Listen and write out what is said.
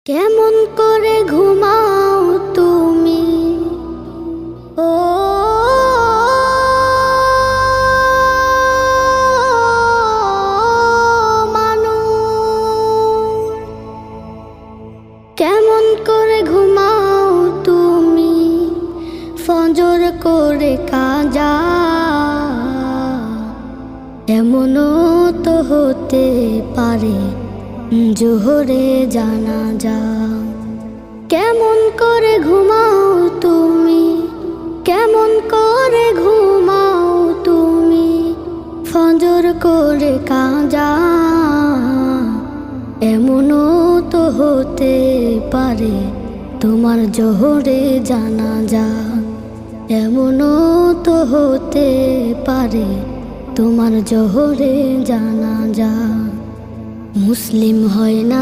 কেমন করে ঘুমাও তুমি ও মানুষ, কেমন করে ঘুমাও তুমি ফজর করে কাজা, এমনও তো হতে পারে জোহরে জানাজা। কেমন করে ঘুমাও তুমি, কেমন করে ঘুমাও তুমি ফজর করে কাজা, এমনও তো হতে পারে তোমার জোহরে জানাজা, এমনও তো হতে পারে তোমার জোহরে জানাজা। মুসলিম হয় না